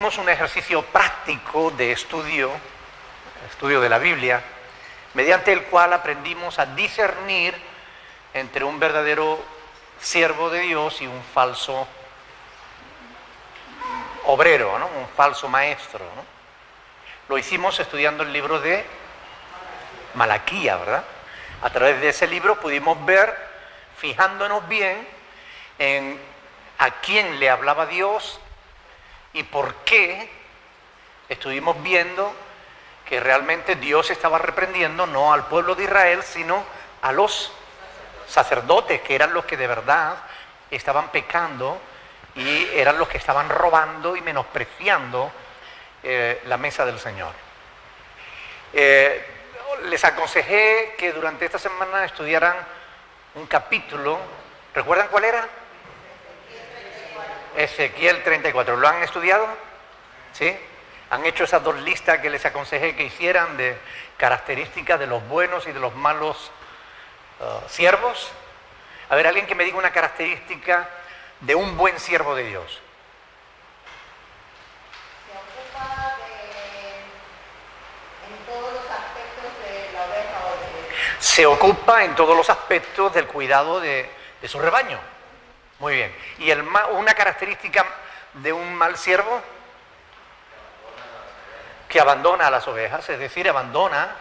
hicimos un ejercicio práctico de estudio de la Biblia, mediante el cual aprendimos a discernir entre un verdadero siervo de Dios y un falso obrero, ¿no? Un falso maestro, ¿no? Lo hicimos estudiando el libro de Malaquía, ¿verdad? A través de ese libro pudimos ver, fijándonos bien en a quién le hablaba Dios y por qué, estuvimos viendo que realmente Dios estaba reprendiendo no al pueblo de Israel, sino a los sacerdotes, que eran los que de verdad estaban pecando y eran los que estaban robando y menospreciando la mesa del Señor. Les aconsejé que durante esta semana estudiaran un capítulo. ¿Recuerdan cuál era? Ezequiel 34. ¿Lo han estudiado? ¿Sí? ¿Han hecho esas dos listas que les aconsejé que hicieran de características de los buenos y de los malos siervos? A ver, alguien que me diga una característica de un buen siervo de Dios. Se ocupa en todos los aspectos del cuidado de su rebaño. Muy bien. ¿Y una característica de un mal siervo? Que abandona a las ovejas, es decir, abandona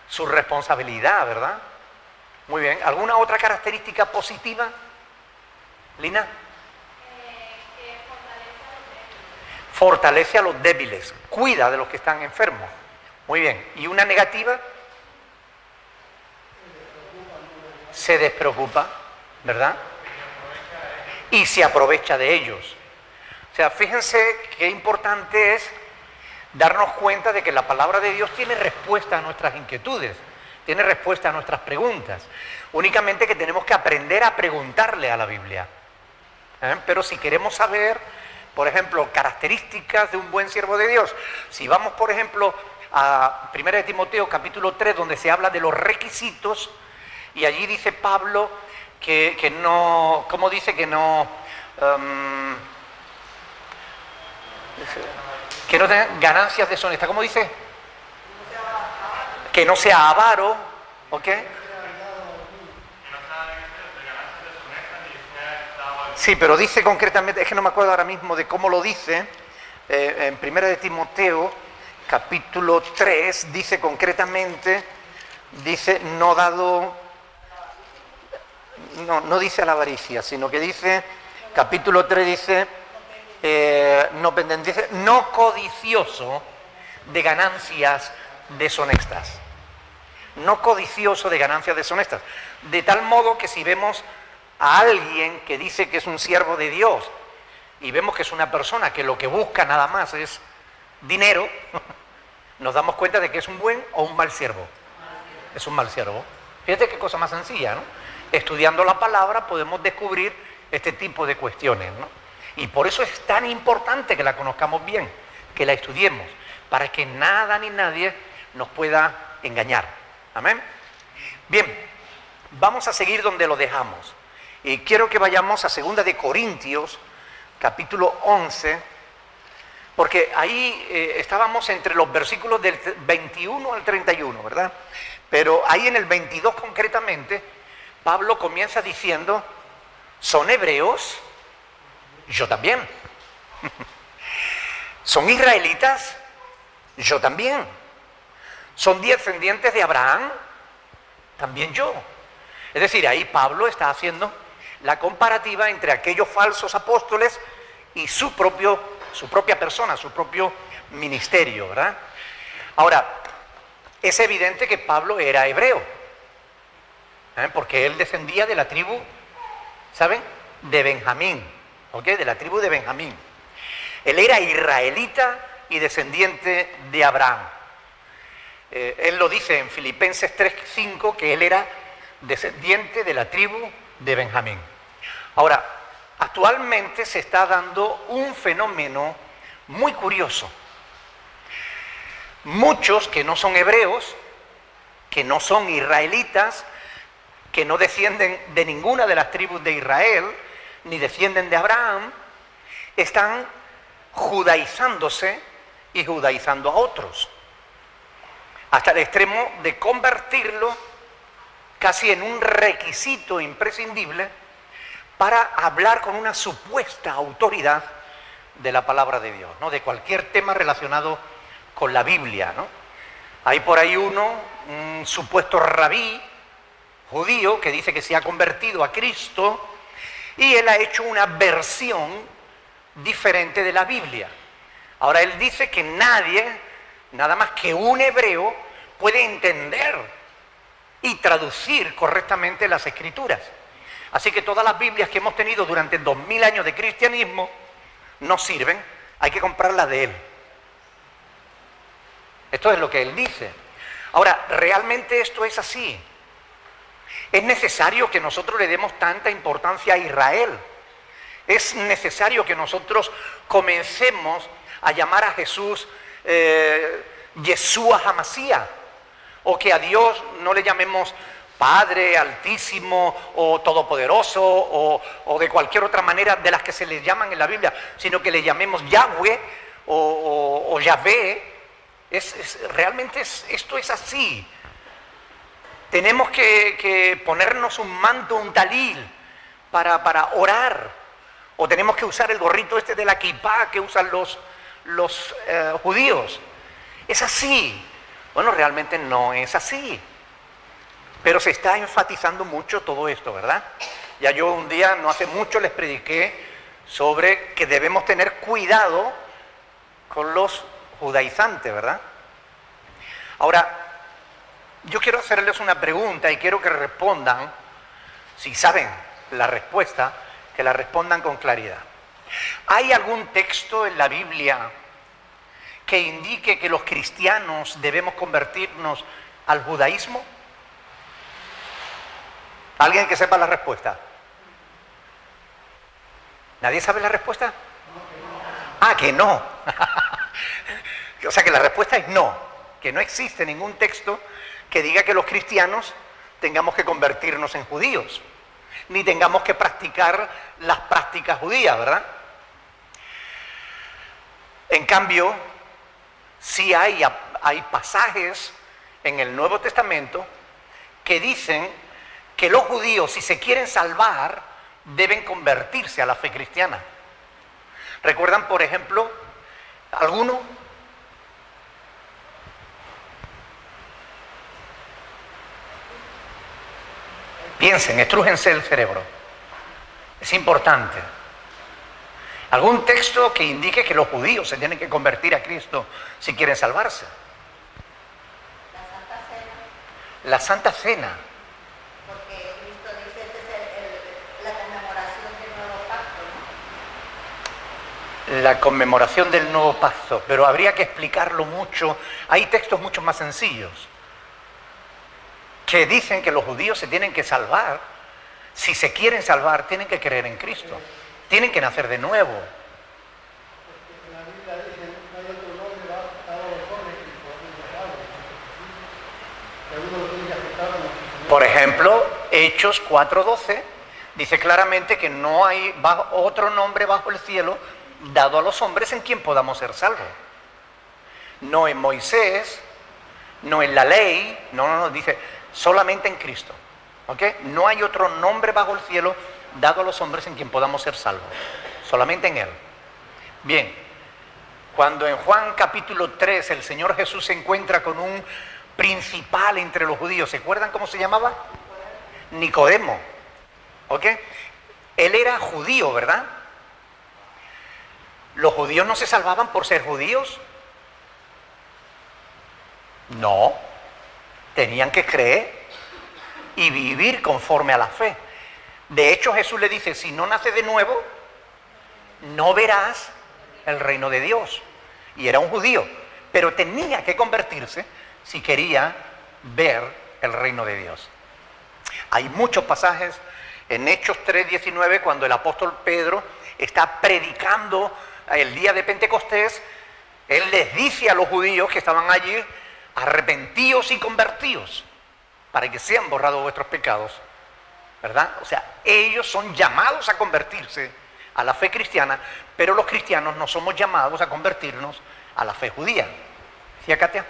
su responsabilidad, ¿verdad? Muy bien. ¿Alguna otra característica positiva, Lina? Que fortalece a los débiles, cuida de los que están enfermos. Muy bien. ¿Y una negativa? Se despreocupa, ¿verdad? Y se aprovecha de ellos. O sea, fíjense qué importante es darnos cuenta de que la palabra de Dios tiene respuesta a nuestras inquietudes, tiene respuesta a nuestras preguntas. Únicamente que tenemos que aprender a preguntarle a la Biblia. Pero si queremos saber, por ejemplo, características de un buen siervo de Dios, si vamos, por ejemplo, a 1 de Timoteo capítulo 3, donde se habla de los requisitos, y allí dice Pablo que no, ¿cómo dice? Que no tengan ganancias deshonestas. ¿Cómo dice? Que no sea avaro, ¿ok? Sí, pero dice concretamente, es que no me acuerdo ahora mismo de cómo lo dice, en 1 de Timoteo, capítulo 3, dice concretamente, dice no dado... No dice a la avaricia, sino que dice, capítulo 3 dice, no codicioso de ganancias deshonestas. No codicioso de ganancias deshonestas. De tal modo que si vemos a alguien que dice que es un siervo de Dios y vemos que es una persona que lo que busca nada más es dinero, nos damos cuenta de que es un buen o un mal siervo. Es un mal siervo. Fíjate qué cosa más sencilla, ¿no? Estudiando la palabra podemos descubrir este tipo de cuestiones, ¿no? Y por eso es tan importante que la conozcamos bien, que la estudiemos, para que nada ni nadie nos pueda engañar. ¿Amén? Bien, vamos a seguir donde lo dejamos. Y quiero que vayamos a 2 de Corintios, capítulo 11, porque ahí estábamos entre los versículos del 21 al 31, ¿verdad? Pero ahí en el 22 concretamente, Pablo comienza diciendo, ¿son hebreos? Yo también. ¿Son israelitas? Yo también. ¿Son descendientes de Abraham? También yo. Es decir, ahí Pablo está haciendo la comparativa entre aquellos falsos apóstoles y su propia persona, su propio ministerio, ¿verdad? Ahora, es evidente que Pablo era hebreo. Porque él descendía de la tribu, ¿saben? De Benjamín, ¿ok? De la tribu de Benjamín. Él era israelita y descendiente de Abraham. Él lo dice en Filipenses 3:5 que él era descendiente de la tribu de Benjamín. Ahora, actualmente se está dando un fenómeno muy curioso. Muchos que no son hebreos, que no son israelitas, que no descienden de ninguna de las tribus de Israel, ni descienden de Abraham, están judaizándose y judaizando a otros, hasta el extremo de convertirlo casi en un requisito imprescindible para hablar con una supuesta autoridad de la palabra de Dios, ¿no? De cualquier tema relacionado con la Biblia, ¿no? Hay por ahí un supuesto rabí judío que dice que se ha convertido a Cristo y él ha hecho una versión diferente de la Biblia. Ahora él dice que nadie, nada más que un hebreo, puede entender y traducir correctamente las Escrituras. Así que todas las Biblias que hemos tenido durante 2000 años de cristianismo no sirven, hay que comprarlas de él. Esto es lo que él dice. Ahora, ¿realmente esto es así? ¿Es necesario que nosotros le demos tanta importancia a Israel? ¿Es necesario que nosotros comencemos a llamar a Jesús Yeshua HaMashiach? ¿O que a Dios no le llamemos Padre Altísimo o Todopoderoso o de cualquier otra manera de las que se le llaman en la Biblia, sino que le llamemos Yahweh o Yahvé? Realmente esto es así. Tenemos que ponernos un manto, un talil para orar, o tenemos que usar el gorrito este de la kipá que usan los judíos. ¿Es así? Bueno, realmente no es así, pero se está enfatizando mucho todo esto, ¿verdad? Ya yo un día, no hace mucho, les prediqué sobre que debemos tener cuidado con los judaizantes, ¿verdad? Ahora, yo quiero hacerles una pregunta y quiero que respondan, si saben la respuesta, que la respondan con claridad. ¿Hay algún texto en la Biblia que indique que los cristianos debemos convertirnos al judaísmo? ¿Alguien que sepa la respuesta? ¿Nadie sabe la respuesta? Ah, que no. O sea que la respuesta es no, que no existe ningún texto que diga que los cristianos tengamos que convertirnos en judíos, ni tengamos que practicar las prácticas judías, ¿verdad? En cambio, sí hay pasajes en el Nuevo Testamento que dicen que los judíos, si se quieren salvar, deben convertirse a la fe cristiana. ¿Recuerdan, por ejemplo, alguno? Piensen, estrújense el cerebro. Es importante. ¿Algún texto que indique que los judíos se tienen que convertir a Cristo si quieren salvarse? La Santa Cena. La Santa Cena. Porque Cristo dice que es la conmemoración del nuevo pacto, ¿no? La conmemoración del nuevo pacto, pero habría que explicarlo mucho. Hay textos mucho más sencillos que dicen que los judíos se tienen que salvar. Si se quieren salvar, tienen que creer en Cristo. Tienen que nacer de nuevo. Por ejemplo, Hechos 4:12 dice claramente que no hay otro nombre bajo el cielo dado a los hombres en quien podamos ser salvos. No en Moisés, no en la ley, no, dice solamente en Cristo. ¿Ok? No hay otro nombre bajo el cielo dado a los hombres en quien podamos ser salvos, solamente en Él. Bien, cuando en Juan capítulo 3 el Señor Jesús se encuentra con un principal entre los judíos, ¿se acuerdan cómo se llamaba? Nicodemo. ¿Ok? Él era judío, ¿verdad? ¿Los judíos no se salvaban por ser judíos? No, tenían que creer y vivir conforme a la fe. De hecho, Jesús le dice, si no naces de nuevo, no verás el reino de Dios. Y era un judío, pero tenía que convertirse si quería ver el reino de Dios. Hay muchos pasajes en Hechos 3:19, cuando el apóstol Pedro está predicando el día de Pentecostés, él les dice a los judíos que estaban allí, arrepentíos y convertíos, para que sean borrados vuestros pecados, ¿verdad? O sea, ellos son llamados a convertirse a la fe cristiana, pero los cristianos no somos llamados a convertirnos a la fe judía. ¿Sí, Katia?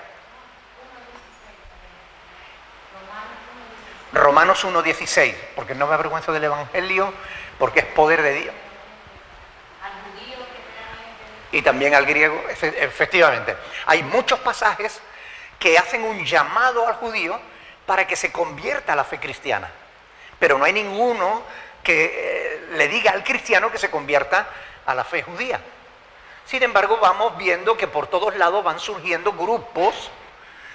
Romanos 1:16, porque no me avergüenzo del Evangelio, porque es poder de Dios. Y también al griego, efectivamente. Hay muchos pasajes que hacen un llamado al judío para que se convierta a la fe cristiana, pero no hay ninguno que le diga al cristiano que se convierta a la fe judía. Sin embargo, vamos viendo que por todos lados van surgiendo grupos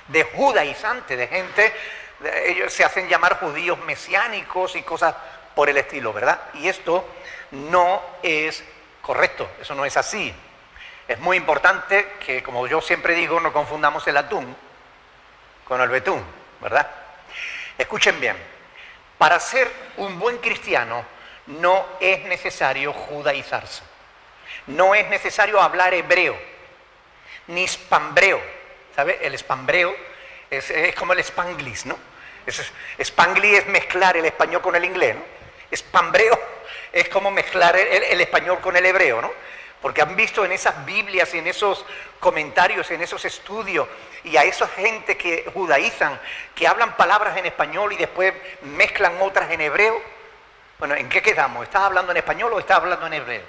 de judaizantes, de gente, ellos se hacen llamar judíos mesiánicos y cosas por el estilo, ¿verdad? Y esto no es correcto, eso no es así. Es muy importante que, como yo siempre digo, no confundamos el atún con el betún, ¿verdad? Escuchen bien, para ser un buen cristiano no es necesario judaizarse, no es necesario hablar hebreo, ni spambreo, ¿sabe? El spambreo es como el spanglish, ¿no? Spanglish es mezclar el español con el inglés, ¿no? Spambreo es como mezclar el español con el hebreo, ¿no? Porque han visto en esas Biblias, en esos comentarios, en esos estudios, y a esa gente que judaizan, que hablan palabras en español y después mezclan otras en hebreo. Bueno, ¿en qué quedamos? ¿Estás hablando en español o estás hablando en hebreo?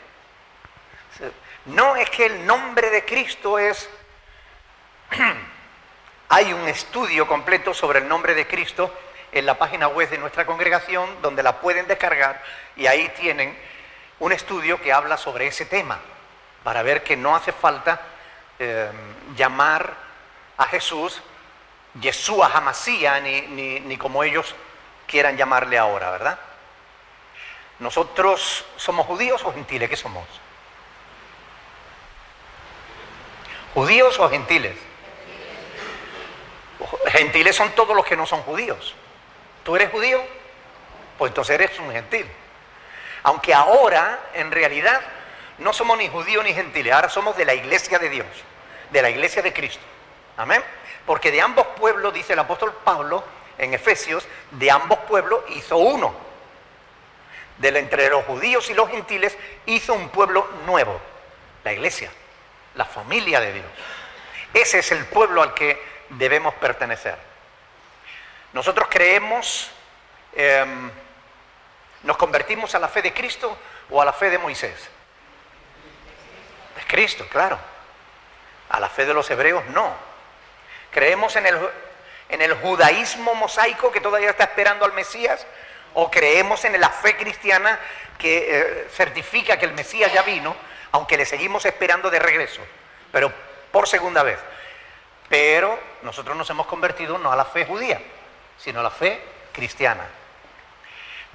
No es que el nombre de Cristo es... Hay un estudio completo sobre el nombre de Cristo en la página web de nuestra congregación, donde la pueden descargar, y ahí tienen un estudio que habla sobre ese tema, para ver que no hace falta llamar a Jesús Yeshua Hamasía, ni como ellos quieran llamarle ahora, ¿verdad? ¿Nosotros somos judíos o gentiles? ¿Qué somos? ¿Judíos o gentiles? Gentiles son todos los que no son judíos. ¿Tú eres judío? Pues entonces eres un gentil. Aunque ahora, en realidad, no somos ni judíos ni gentiles, ahora somos de la iglesia de Dios, de la iglesia de Cristo. Amén. Porque de ambos pueblos, dice el apóstol Pablo en Efesios, de ambos pueblos hizo uno. Entre los judíos y los gentiles hizo un pueblo nuevo, la iglesia, la familia de Dios. Ese es el pueblo al que debemos pertenecer. Nosotros creemos, nos convertimos a la fe de Cristo o a la fe de Moisés. Es Cristo, claro. A la fe de los hebreos no. ¿Creemos en el judaísmo mosaico que todavía está esperando al Mesías? ¿O creemos en la fe cristiana que certifica que el Mesías ya vino, aunque le seguimos esperando de regreso, pero por segunda vez? Pero nosotros nos hemos convertido no a la fe judía, sino a la fe cristiana.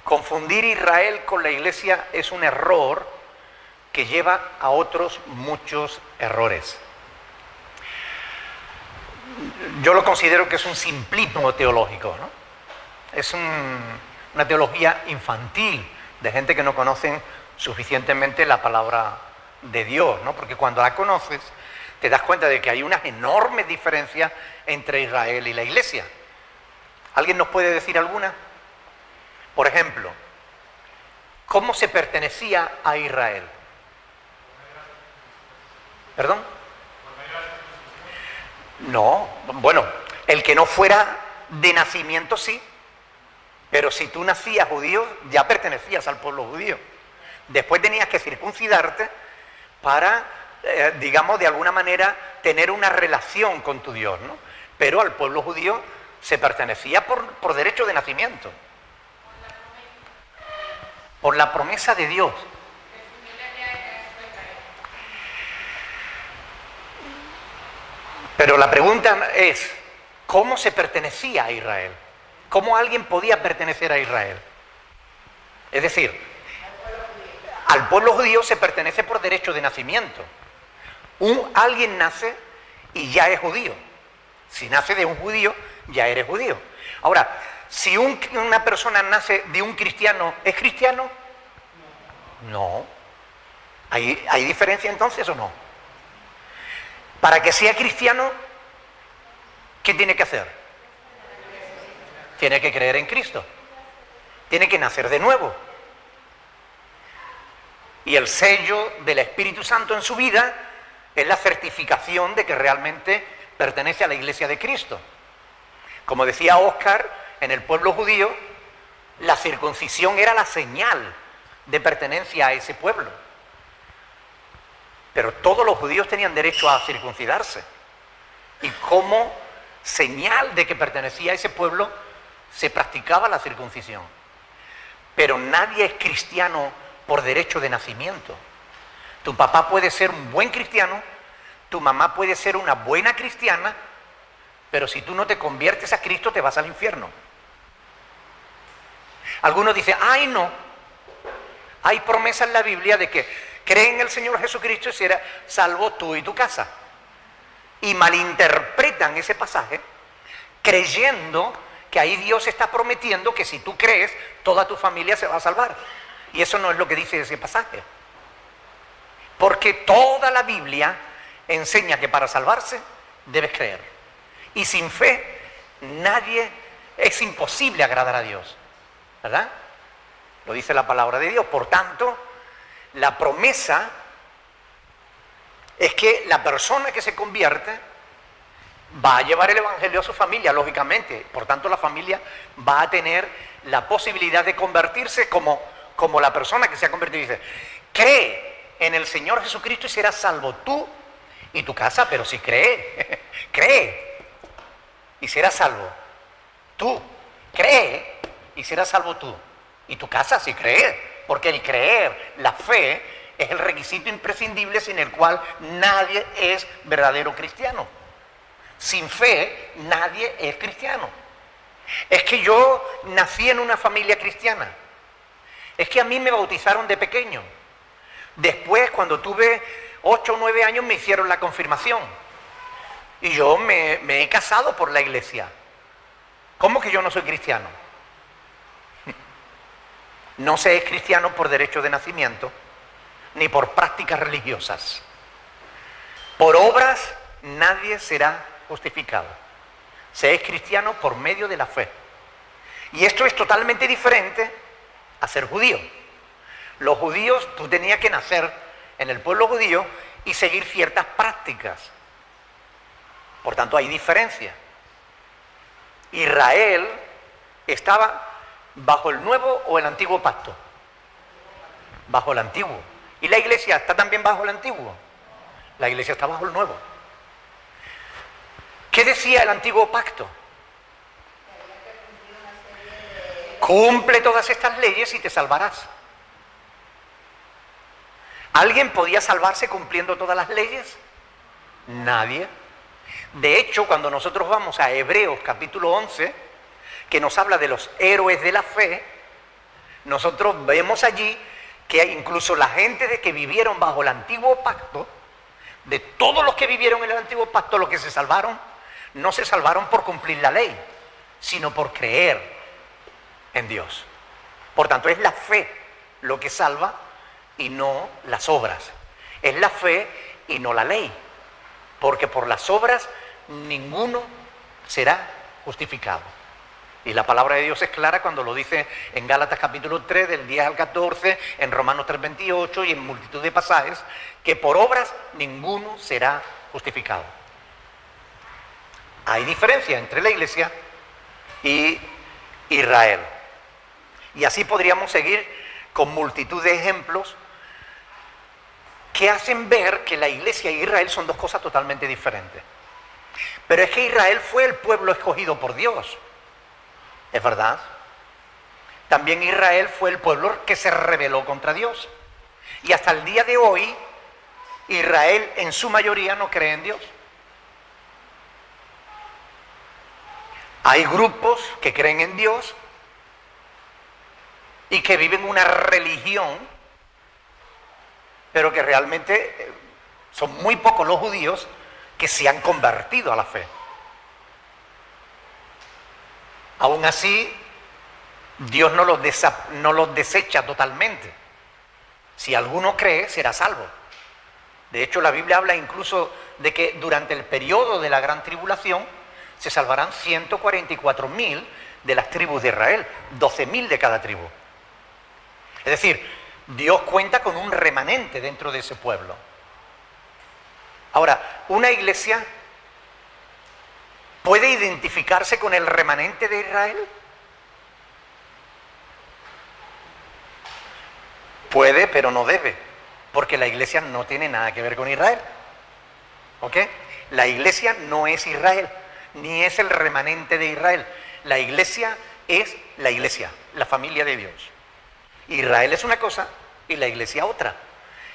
Confundir Israel con la iglesia es un error que lleva a otros muchos errores. Yo lo considero que es un simplismo teológico, ¿no? Es una teología infantil de gente que no conocen suficientemente la palabra de Dios, ¿no? Porque cuando la conoces te das cuenta de que hay unas enormes diferencias entre Israel y la iglesia. ¿Alguien nos puede decir alguna? Por ejemplo, ¿cómo se pertenecía a Israel? ¿Perdón? No, bueno, el que no fuera de nacimiento sí, pero si tú nacías judío, ya pertenecías al pueblo judío. Después tenías que circuncidarte para, digamos, de alguna manera tener una relación con tu Dios, ¿no? Pero al pueblo judío se pertenecía por derecho de nacimiento. Por la promesa de Dios. Pero la pregunta es, ¿cómo se pertenecía a Israel? ¿Cómo alguien podía pertenecer a Israel? Es decir, al pueblo judío se pertenece por derecho de nacimiento. Alguien nace y ya es judío. Si nace de un judío, ya eres judío. Ahora, si una persona nace de un cristiano, ¿es cristiano? No. ¿Hay diferencia entonces o no? Para que sea cristiano, ¿qué tiene que hacer? Tiene que creer en Cristo. Tiene que nacer de nuevo. Y el sello del Espíritu Santo en su vida es la certificación de que realmente pertenece a la Iglesia de Cristo. Como decía Óscar, en el pueblo judío, la circuncisión era la señal de pertenencia a ese pueblo. Pero todos los judíos tenían derecho a circuncidarse. Y como señal de que pertenecía a ese pueblo, se practicaba la circuncisión. Pero nadie es cristiano por derecho de nacimiento. Tu papá puede ser un buen cristiano, tu mamá puede ser una buena cristiana, pero si tú no te conviertes a Cristo te vas al infierno. Algunos dicen, ay no, hay promesa en la Biblia de que cree en el Señor Jesucristo y serás salvo tú y tu casa. Y malinterpretan ese pasaje creyendo que ahí Dios está prometiendo que si tú crees, toda tu familia se va a salvar. Y eso no es lo que dice ese pasaje. Porque toda la Biblia enseña que para salvarse debes creer. Y sin fe, es imposible agradar a Dios. ¿Verdad? Lo dice la palabra de Dios. Por tanto, la promesa es que la persona que se convierte va a llevar el Evangelio a su familia, lógicamente. Por tanto, la familia va a tener la posibilidad de convertirse como la persona que se ha convertido. Dice, cree en el Señor Jesucristo y serás salvo tú y tu casa. Pero si cree, cree y serás salvo. Tú, cree y serás salvo tú y tu casa si cree. Porque el creer, la fe, es el requisito imprescindible sin el cual nadie es verdadero cristiano. Sin fe, nadie es cristiano. Es que yo nací en una familia cristiana. Es que a mí me bautizaron de pequeño. Después, cuando tuve 8 o 9 años, me hicieron la confirmación. Y yo me he casado por la iglesia. ¿Cómo que yo no soy cristiano? No se es cristiano por derecho de nacimiento, ni por prácticas religiosas. Por obras nadie será justificado. Se es cristiano por medio de la fe. Y esto es totalmente diferente a ser judío. Los judíos, tú tenías que nacer en el pueblo judío y seguir ciertas prácticas. Por tanto, hay diferencia. Israel estaba bajo el nuevo o el antiguo pacto. Bajo el antiguo. ¿Y la iglesia está también bajo el antiguo? La iglesia está bajo el nuevo. ¿Qué decía el antiguo pacto? Cumple todas estas leyes y te salvarás. ¿Alguien podía salvarse cumpliendo todas las leyes? Nadie. De hecho, cuando nosotros vamos a Hebreos capítulo 11, que nos habla de los héroes de la fe, nosotros vemos allí que incluso la gente de que vivieron bajo el antiguo pacto, de todos los que vivieron en el antiguo pacto, los que se salvaron, no se salvaron por cumplir la ley, sino por creer en Dios. Por tanto, es la fe lo que salva y no las obras. Es la fe y no la ley. Porque por las obras ninguno será justificado. Y la palabra de Dios es clara cuando lo dice en Gálatas capítulo 3, del 10 al 14, en Romanos 3, 28 y en multitud de pasajes, que por obras ninguno será justificado. Hay diferencia entre la iglesia y Israel. Y así podríamos seguir con multitud de ejemplos que hacen ver que la iglesia e Israel son dos cosas totalmente diferentes. Pero es que Israel fue el pueblo escogido por Dios. ¿Es verdad? También Israel fue el pueblo que se rebeló contra Dios. Y hasta el día de hoy, Israel en su mayoría no cree en Dios. Hay grupos que creen en Dios y que viven una religión, pero que realmente son muy pocos los judíos que se han convertido a la fe. Aún así, Dios no los desecha totalmente. Si alguno cree, será salvo. De hecho, la Biblia habla incluso de que durante el periodo de la gran tribulación se salvarán 144.000 de las tribus de Israel, 12.000 de cada tribu. Es decir, Dios cuenta con un remanente dentro de ese pueblo. Ahora, una iglesia puede identificarse con el remanente de Israel. Puede, pero no debe, porque la iglesia no tiene nada que ver con Israel. ¿Ok? La iglesia no es Israel, ni es el remanente de Israel. La iglesia es la familia de Dios. Israel es una cosa y la iglesia otra.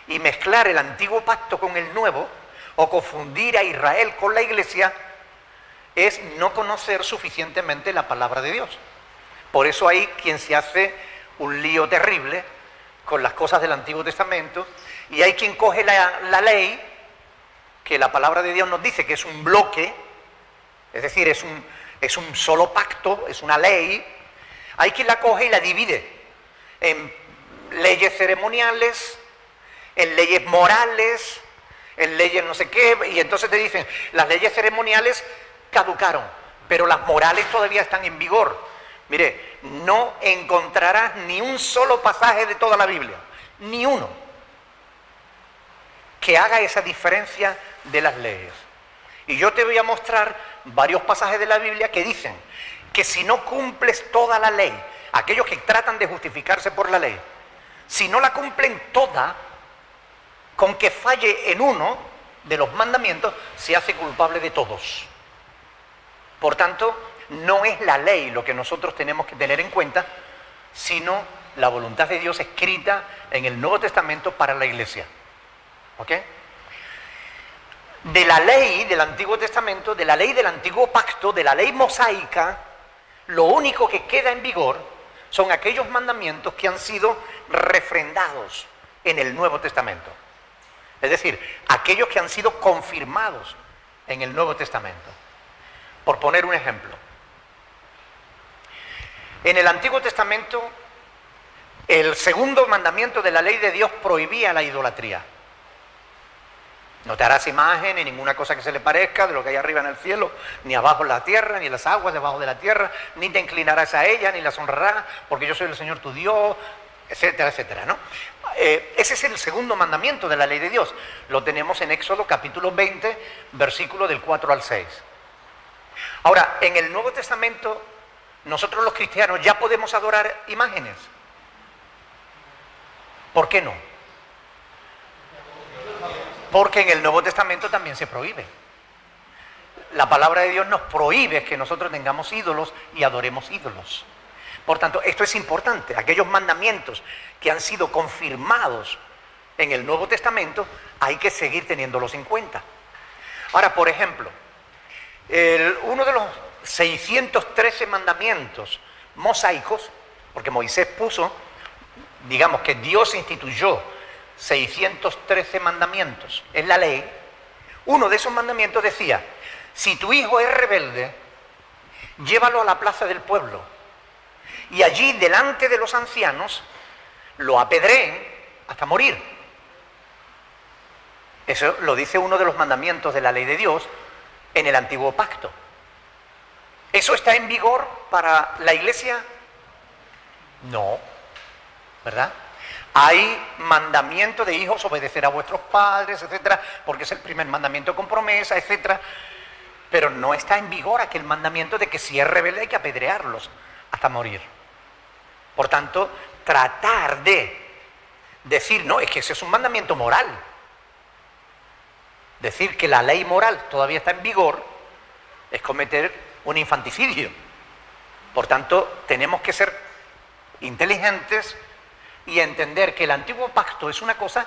Y mezclar el antiguo pacto con el nuevo, o confundir a Israel con la iglesia, es no conocer suficientemente la palabra de Dios. Por eso hay quien se hace un lío terrible con las cosas del Antiguo Testamento, y hay quien coge la ley, que la palabra de Dios nos dice que es un bloque, es decir, es un solo pacto, es una ley. Hay quien la coge y la divide en leyes ceremoniales, en leyes morales, en leyes no sé qué, y entonces te dicen, las leyes ceremoniales caducaron, pero las morales todavía están en vigor. Mire, no encontrarás ni un solo pasaje de toda la Biblia, ni uno, que haga esa diferencia de las leyes. Y yo te voy a mostrar varios pasajes de la Biblia que dicen que si no cumples toda la ley, aquellos que tratan de justificarse por la ley, si no la cumplen toda, con que falle en uno de los mandamientos, se hace culpable de todos. Por tanto, no es la ley lo que nosotros tenemos que tener en cuenta, sino la voluntad de Dios escrita en el Nuevo Testamento para la iglesia. ¿Ok? De la ley del Antiguo Testamento, de la ley del Antiguo Pacto, de la ley mosaica, lo único que queda en vigor son aquellos mandamientos que han sido refrendados en el Nuevo Testamento. Es decir, aquellos que han sido confirmados en el Nuevo Testamento. Por poner un ejemplo, en el Antiguo Testamento, el segundo mandamiento de la ley de Dios prohibía la idolatría. No te harás imagen ni ninguna cosa que se le parezca de lo que hay arriba en el cielo, ni abajo en la tierra, ni en las aguas debajo de la tierra, ni te inclinarás a ella, ni las honrarás, porque yo soy el Señor tu Dios, etcétera, etcétera, ¿no? Ese es el segundo mandamiento de la ley de Dios. Lo tenemos en Éxodo capítulo 20, versículo del 4 al 6. Ahora, en el Nuevo Testamento, nosotros los cristianos ya podemos adorar imágenes. ¿Por qué no? Porque en el Nuevo Testamento también se prohíbe. La palabra de Dios nos prohíbe que nosotros tengamos ídolos y adoremos ídolos. Por tanto, esto es importante. Aquellos mandamientos que han sido confirmados en el Nuevo Testamento, hay que seguir teniéndolos en cuenta. Ahora, por ejemplo, uno de los 613 mandamientos mosaicos, porque Moisés puso, digamos que Dios instituyó 613 mandamientos en la ley. Uno de esos mandamientos decía: si tu hijo es rebelde, llévalo a la plaza del pueblo, y allí delante de los ancianos lo apedreen hasta morir. Eso lo dice uno de los mandamientos de la ley de Dios en el Antiguo Pacto. ¿Eso está en vigor para la iglesia? No, ¿verdad? Hay mandamiento de hijos, obedecer a vuestros padres, etcétera, porque es el primer mandamiento con promesa, etcétera. Pero no está en vigor aquel mandamiento de que si es rebelde hay que apedrearlos hasta morir. Por tanto, tratar de decir, no, es que ese es un mandamiento moral. Decir que la ley moral todavía está en vigor es cometer un infanticidio. Por tanto, tenemos que ser inteligentes y entender que el antiguo pacto es una cosa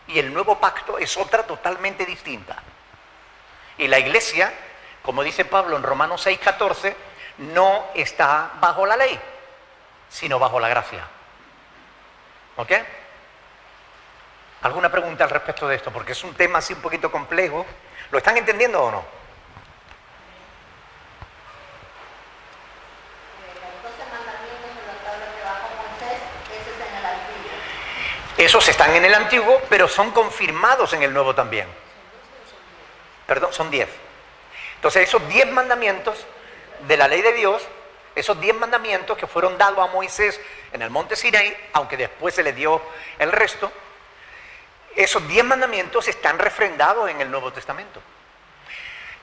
y el nuevo pacto es otra totalmente distinta. Y la iglesia, como dice Pablo en Romanos 6:14, no está bajo la ley, sino bajo la gracia. ¿Ok? ¿Alguna pregunta al respecto de esto? Porque es un tema así un poquito complejo. ¿Lo están entendiendo o no? Los 12 mandamientos en la tabla que bajó Moisés, ese es en el Antiguo. Esos están en el Antiguo, pero son confirmados en el Nuevo también. Perdón, son 10. Entonces esos 10 mandamientos de la ley de Dios esos 10 mandamientos que fueron dados a Moisés en el monte Sinaí, aunque después se le dio el resto, esos 10 mandamientos están refrendados en el Nuevo Testamento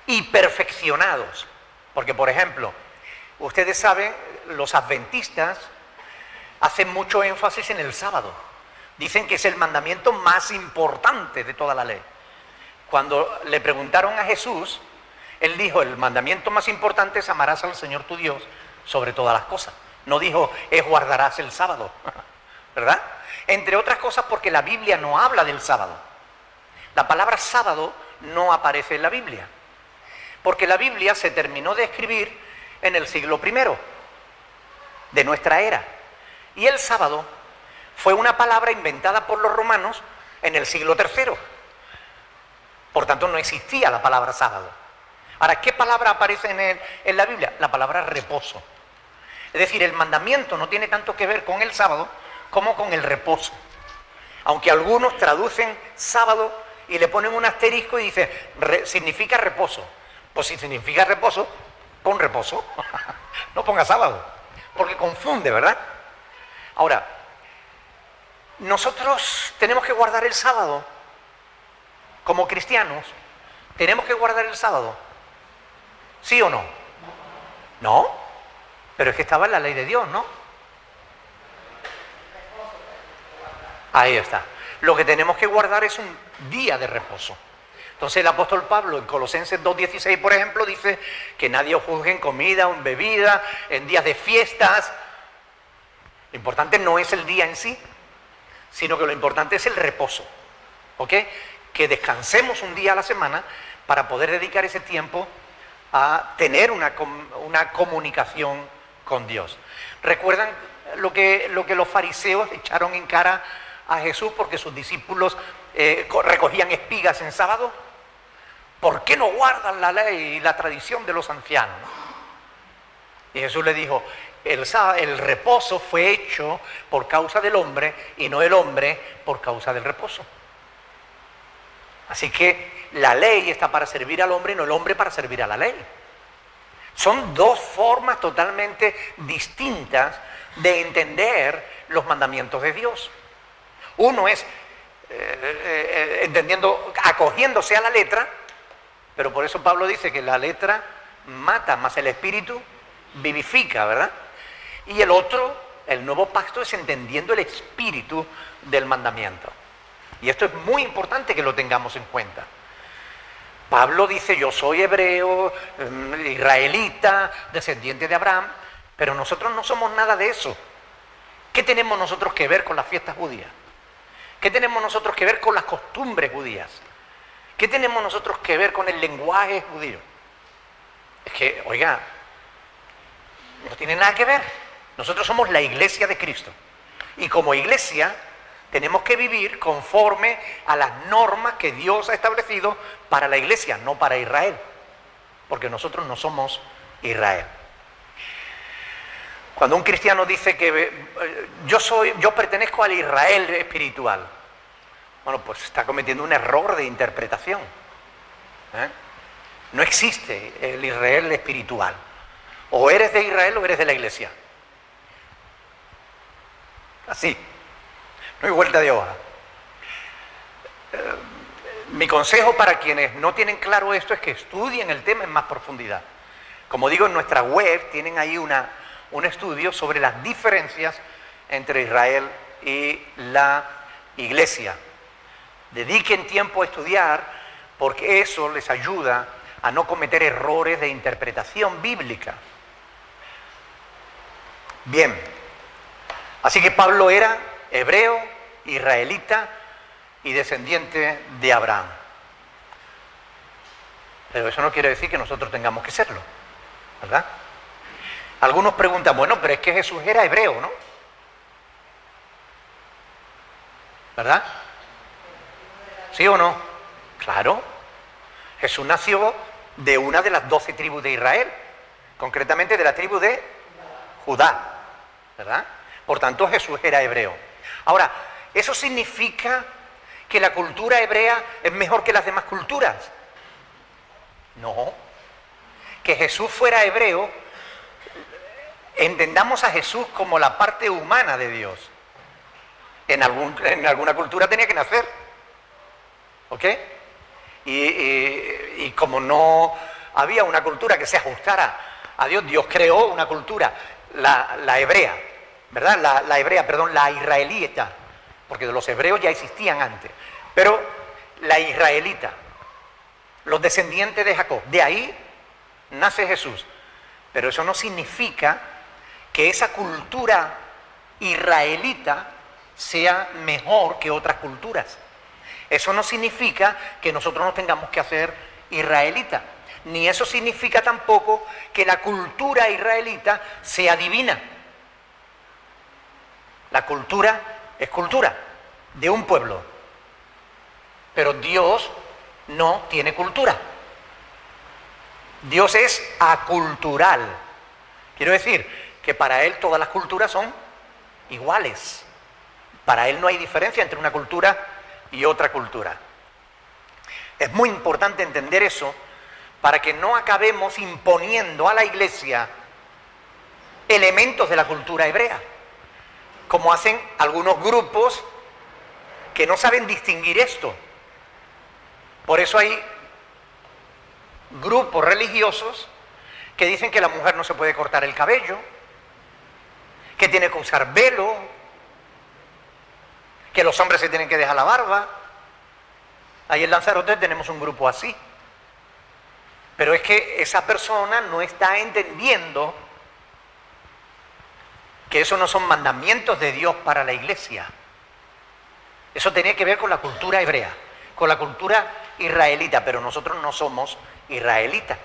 y perfeccionados. Porque, por ejemplo, ustedes saben, los adventistas hacen mucho énfasis en el sábado. Dicen que es el mandamiento más importante de toda la ley. Cuando le preguntaron a Jesús, él dijo, el mandamiento más importante es amarás al Señor tu Dios sobre todas las cosas. No dijo, es guardarás el sábado, ¿verdad? Entre otras cosas porque la Biblia no habla del sábado. La palabra sábado no aparece en la Biblia. Porque la Biblia se terminó de escribir en el siglo I de nuestra era. Y el sábado fue una palabra inventada por los romanos en el siglo III. Por tanto, no existía la palabra sábado. Ahora, ¿qué palabra aparece en la Biblia? La palabra reposo. Es decir, el mandamiento no tiene tanto que ver con el sábado como con el reposo. Aunque algunos traducen sábado y le ponen un asterisco y dicen, significa reposo. Pues si significa reposo, pon reposo. No ponga sábado, porque confunde, ¿verdad? Ahora, nosotros tenemos que guardar el sábado. Como cristianos, ¿tenemos que guardar el sábado? ¿Sí o no? No, pero es que estaba en la ley de Dios, ¿no? Ahí está. Lo que tenemos que guardar es un día de reposo. Entonces el apóstol Pablo en Colosenses 2:16, por ejemplo, dice que nadie os juzgue en comida o en bebida, en días de fiestas. Lo importante no es el día en sí, sino que lo importante es el reposo. ¿Ok? Que descansemos un día a la semana para poder dedicar ese tiempo a tener una comunicación con Dios. ¿Recuerdan lo que los fariseos echaron en cara a Jesús porque sus discípulos recogían espigas en sábado? ¿Por qué no guardan la ley y la tradición de los ancianos? Y Jesús le dijo, el reposo fue hecho por causa del hombre y no el hombre por causa del reposo. Así que la ley está para servir al hombre y no el hombre para servir a la ley. Son dos formas totalmente distintas de entender los mandamientos de Dios. Uno es entendiendo, acogiéndose a la letra, pero por eso Pablo dice que la letra mata, más el espíritu vivifica, ¿verdad? Y el otro, el nuevo pacto, es entendiendo el espíritu del mandamiento. Y esto es muy importante que lo tengamos en cuenta. Pablo dice, yo soy hebreo, israelita, descendiente de Abraham, pero nosotros no somos nada de eso. ¿Qué tenemos nosotros que ver con las fiestas judías? ¿Qué tenemos nosotros que ver con las costumbres judías? ¿Qué tenemos nosotros que ver con el lenguaje judío? Es que, oiga, no tiene nada que ver. Nosotros somos la iglesia de Cristo. Y como iglesia tenemos que vivir conforme a las normas que Dios ha establecido para la iglesia, no para Israel. Porque nosotros no somos Israel. Cuando un cristiano dice que yo pertenezco al Israel espiritual, bueno, pues está cometiendo un error de interpretación. No existe el Israel espiritual. O eres de Israel o eres de la iglesia. Así. No hay vuelta de hoja. Mi consejo para quienes no tienen claro esto es que estudien el tema en más profundidad. Como digo, en nuestra web tienen ahí un estudio sobre las diferencias entre Israel y la iglesia. Dediquen tiempo a estudiar porque eso les ayuda a no cometer errores de interpretación bíblica. Bien, así que Pablo era hebreo, israelita y descendiente de Abraham. Pero eso no quiere decir que nosotros tengamos que serlo, ¿verdad? Algunos preguntan, bueno, pero es que Jesús era hebreo, ¿no? ¿Verdad? ¿Sí o no? Claro. Jesús nació de una de las 12 tribus de Israel, concretamente de la tribu de Judá, ¿verdad? Por tanto, Jesús era hebreo. Ahora, ¿eso significa que la cultura hebrea es mejor que las demás culturas? No. Que Jesús fuera hebreo entendamos a Jesús como la parte humana de Dios. En alguna cultura tenía que nacer, ¿ok? Y como no había una cultura que se ajustara a Dios, Dios creó una cultura, la hebrea, ¿verdad? La israelita, porque los hebreos ya existían antes, pero la israelita, los descendientes de Jacob, de ahí nace Jesús. Pero eso no significa que esa cultura israelita sea mejor que otras culturas. Eso no significa que nosotros nos tengamos que hacer israelitas, ni eso significa tampoco que la cultura israelita sea divina. La cultura es cultura de un pueblo, pero Dios no tiene cultura. Dios es acultural. Quiero decir que para Él todas las culturas son iguales. Para Él no hay diferencia entre una cultura y otra cultura. Es muy importante entender eso para que no acabemos imponiendo a la iglesia elementos de la cultura hebrea, como hacen algunos grupos que no saben distinguir esto. Por eso hay grupos religiosos que dicen que la mujer no se puede cortar el cabello, que tiene que usar velo, que los hombres se tienen que dejar la barba. Ahí en Lanzarote tenemos un grupo así. Pero es que esa persona no está entendiendo que eso no son mandamientos de Dios para la iglesia. Eso tenía que ver con la cultura hebrea, con la cultura israelita, pero nosotros no somos israelitas.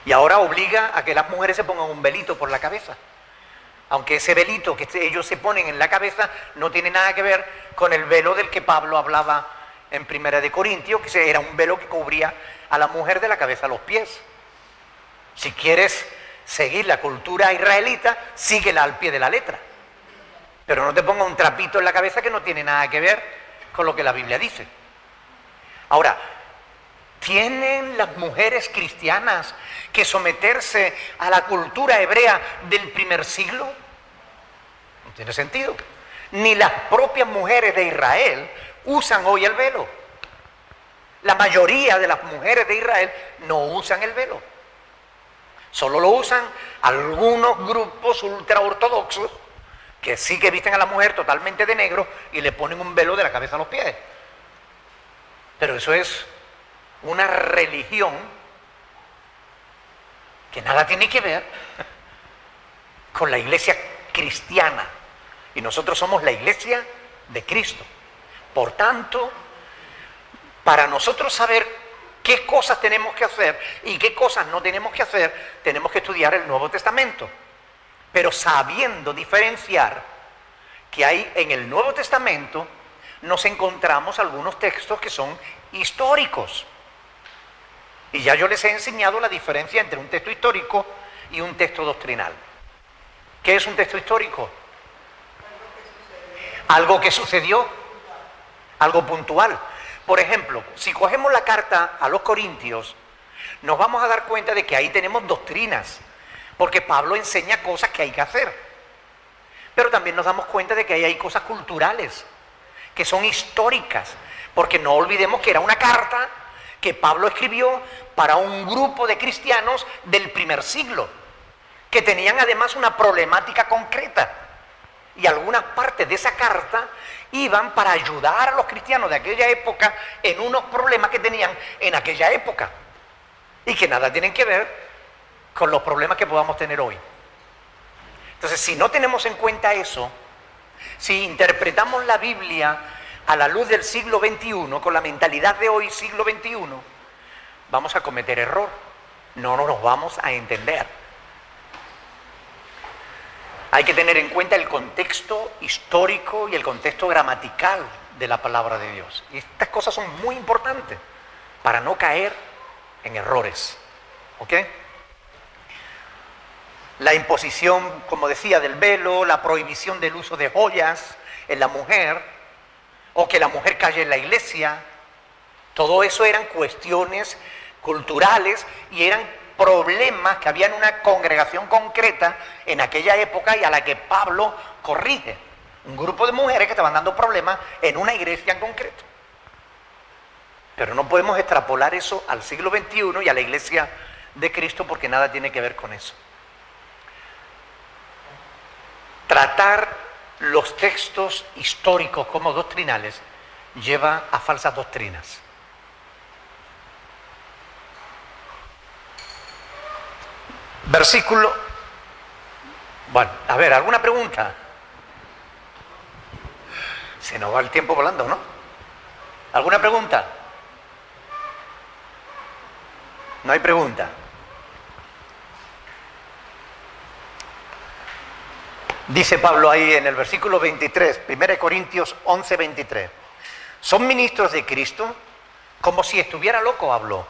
Y ahora obliga a que las mujeres se pongan un velito por la cabeza. Aunque ese velito que ellos se ponen en la cabeza no tiene nada que ver con el velo del que Pablo hablaba en 1 Corintios, que era un velo que cubría a la mujer de la cabeza a los pies. Si quieres seguir la cultura israelita, síguela al pie de la letra. Pero no te ponga un trapito en la cabeza que no tiene nada que ver con lo que la Biblia dice. Ahora, ¿tienen las mujeres cristianas que someterse a la cultura hebrea del primer siglo? No tiene sentido. Ni las propias mujeres de Israel usan hoy el velo. La mayoría de las mujeres de Israel no usan el velo. Solo lo usan algunos grupos ultraortodoxos que sí que visten a la mujer totalmente de negro y le ponen un velo de la cabeza a los pies. Pero eso es una religión que nada tiene que ver con la iglesia cristiana. Y nosotros somos la iglesia de Cristo. Por tanto, para nosotros saber qué cosas tenemos que hacer y qué cosas no tenemos que hacer, tenemos que estudiar el Nuevo Testamento. Pero sabiendo diferenciar que hay en el Nuevo Testamento, nos encontramos algunos textos que son históricos. Y ya yo les he enseñado la diferencia entre un texto histórico y un texto doctrinal. ¿Qué es un texto histórico? Algo que sucedió, algo puntual. Por ejemplo, si cogemos la carta a los Corintios, nos vamos a dar cuenta de que ahí tenemos doctrinas, porque Pablo enseña cosas que hay que hacer. Pero también nos damos cuenta de que ahí hay cosas culturales, que son históricas, porque no olvidemos que era una carta que Pablo escribió para un grupo de cristianos del primer siglo, que tenían además una problemática concreta. Y algunas partes de esa carta iban para ayudar a los cristianos de aquella época en unos problemas que tenían en aquella época, y que nada tienen que ver con los problemas que podamos tener hoy. Entonces, si no tenemos en cuenta eso, si interpretamos la Biblia a la luz del siglo XXI, con la mentalidad de hoy, siglo XXI, vamos a cometer error. No nos vamos a entender. Hay que tener en cuenta el contexto histórico y el contexto gramatical de la palabra de Dios. Y estas cosas son muy importantes para no caer en errores. ¿Ok? La imposición, como decía, del velo, la prohibición del uso de joyas en la mujer, o que la mujer calle en la iglesia, todo eso eran cuestiones culturales y eran problemas que había en una congregación concreta en aquella época y a la que Pablo corrige. Un grupo de mujeres que estaban dando problemas en una iglesia en concreto. Pero no podemos extrapolar eso al siglo XXI y a la iglesia de Cristo porque nada tiene que ver con eso. Tratar los textos históricos como doctrinales lleva a falsas doctrinas. Versículo... Bueno, a ver, ¿alguna pregunta? Se nos va el tiempo volando, ¿no? ¿Alguna pregunta? No hay pregunta. Dice Pablo ahí en el versículo 23, 1 Corintios 11, 23. ¿Son ministros de Cristo? Como si estuviera loco habló.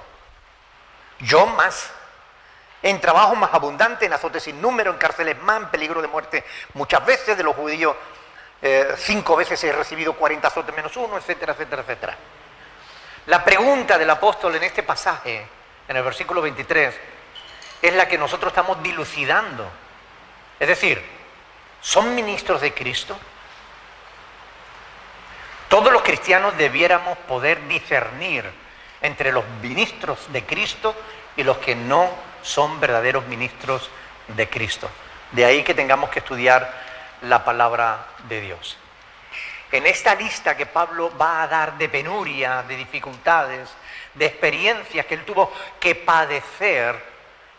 Yo más. En trabajo más abundante, en azotes sin número, en cárceles más, en peligro de muerte muchas veces, de los judíos 5 veces he recibido 40 azotes menos uno, etcétera, etcétera, etcétera. La pregunta del apóstol en este pasaje, en el versículo 23, es la que nosotros estamos dilucidando. Es decir, ¿son ministros de Cristo? Todos los cristianos debiéramos poder discernir entre los ministros de Cristo y los que no son verdaderos ministros de Cristo. De ahí que tengamos que estudiar la palabra de Dios. En esta lista que Pablo va a dar de penuria, de dificultades, de experiencias que él tuvo que padecer,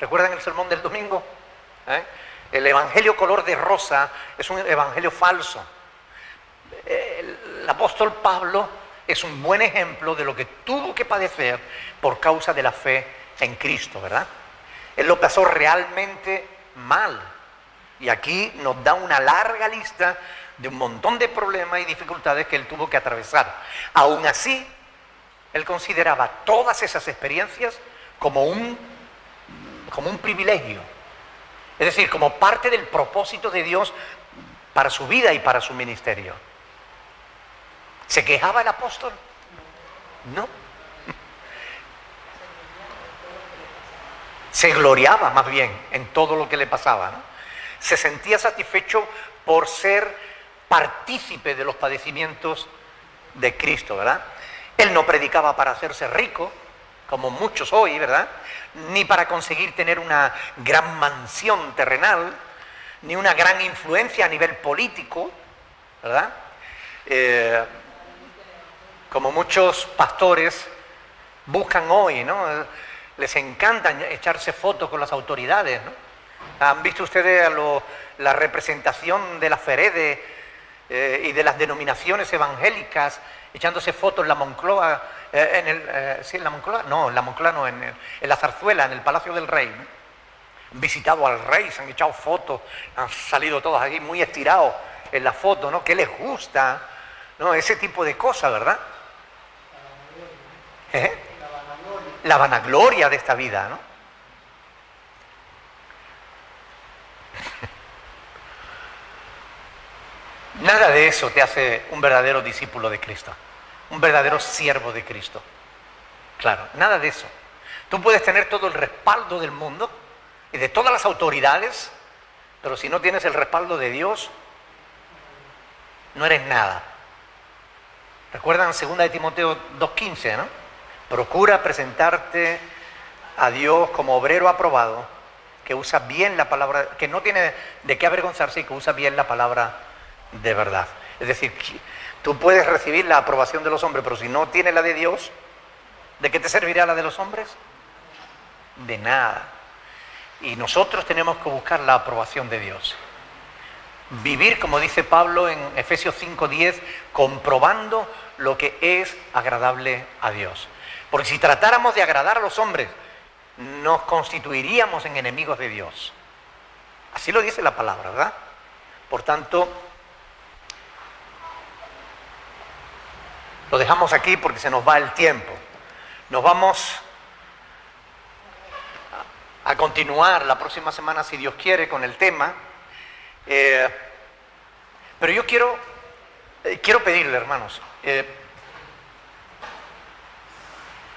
¿recuerdan el sermón del domingo? El evangelio color de rosa es un evangelio falso. El apóstol Pablo es un buen ejemplo de lo que tuvo que padecer por causa de la fe en Cristo, ¿verdad? Él lo pasó realmente mal. Y aquí nos da una larga lista de un montón de problemas y dificultades que él tuvo que atravesar. Aún así, él consideraba todas esas experiencias como un privilegio. Es decir, como parte del propósito de Dios para su vida y para su ministerio. ¿Se quejaba el apóstol? No. Se gloriaba más bien en todo lo que le pasaba, ¿no? Se sentía satisfecho por ser partícipe de los padecimientos de Cristo, ¿verdad? Él no predicaba para hacerse rico, como muchos hoy, ¿verdad? Ni para conseguir tener una gran mansión terrenal, ni una gran influencia a nivel político, ¿verdad? Como muchos pastores buscan hoy, ¿no? Les encanta echarse fotos con las autoridades, ¿no? ¿Han visto ustedes la representación de la FEREDE y de las denominaciones evangélicas echándose fotos en la Moncloa? ¿Sí, en la Moncloa? No, en la Moncloa no, en la Zarzuela, en el Palacio del Rey, ¿no? Han visitado al rey, se han echado fotos, han salido todos aquí muy estirados en la foto, ¿no? ¿Qué les gusta? ¿No? Ese tipo de cosas, ¿verdad? La vanagloria de esta vida, ¿no? Nada de eso te hace un verdadero discípulo de Cristo, un verdadero siervo de Cristo. Claro, nada de eso. Tú puedes tener todo el respaldo del mundo y de todas las autoridades, pero si no tienes el respaldo de Dios, no eres nada. ¿Recuerdan 2 de Timoteo 2:15, ¿no? Procura presentarte a Dios como obrero aprobado, que usa bien la palabra, que no tiene de qué avergonzarse y que usa bien la palabra de verdad. Es decir, tú puedes recibir la aprobación de los hombres, pero si no tienes la de Dios, ¿de qué te servirá la de los hombres? De nada. Y nosotros tenemos que buscar la aprobación de Dios. Vivir, como dice Pablo en Efesios 5:10, comprobando lo que es agradable a Dios. Porque si tratáramos de agradar a los hombres, nos constituiríamos en enemigos de Dios. Así lo dice la palabra, ¿verdad? Por tanto, lo dejamos aquí porque se nos va el tiempo. Nos vamos a continuar la próxima semana, si Dios quiere, con el tema. Pero yo quiero pedirle, hermanos,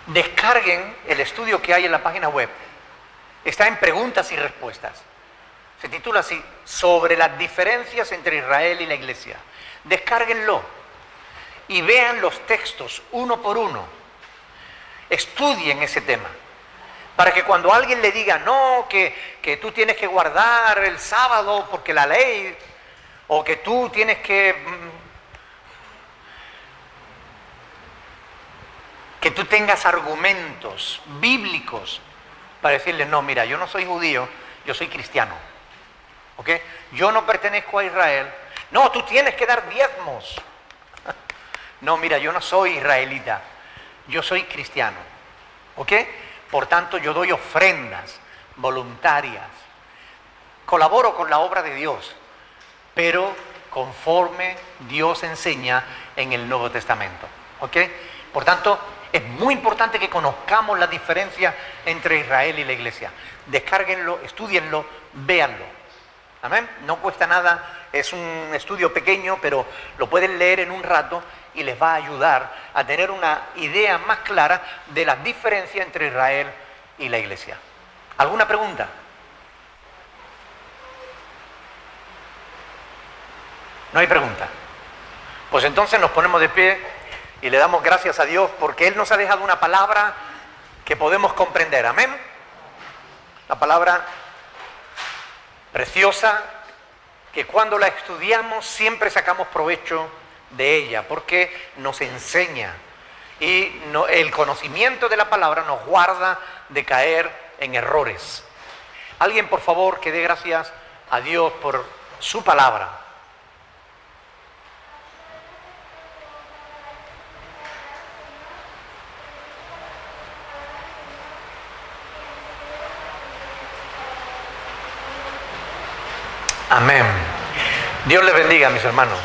descarguen el estudio que hay en la página web Está en preguntas y respuestas. Se titula así, sobre las diferencias entre Israel y la Iglesia. Descárguenlo y vean los textos uno por uno. Estudien ese tema. Para que cuando alguien le diga, no, que tú tienes que guardar el sábado porque la ley, o que tú tienes que tú tengas argumentos bíblicos para decirle, no, mira, yo no soy judío, yo soy cristiano. ¿Ok? Yo no pertenezco a Israel. No, tú tienes que dar diezmos. No, mira, yo no soy israelita, yo soy cristiano. ¿Ok? Por tanto, yo doy ofrendas voluntarias. Colaboro con la obra de Dios, pero conforme Dios enseña en el Nuevo Testamento. ¿Ok? Por tanto, es muy importante que conozcamos la diferencia entre Israel y la Iglesia. Descárguenlo, estúdienlo, véanlo. Amén. No cuesta nada, es un estudio pequeño, pero lo pueden leer en un rato y les va a ayudar a tener una idea más clara de la diferencia entre Israel y la Iglesia. ¿Alguna pregunta? ¿No hay pregunta? Pues entonces nos ponemos de pie y le damos gracias a Dios porque Él nos ha dejado una palabra que podemos comprender. Amén. La palabra preciosa, que cuando la estudiamos siempre sacamos provecho de ella, porque nos enseña y el conocimiento de la palabra nos guarda de caer en errores. Alguien, por favor, que dé gracias a Dios por su palabra. Amén. Dios les bendiga, mis hermanos.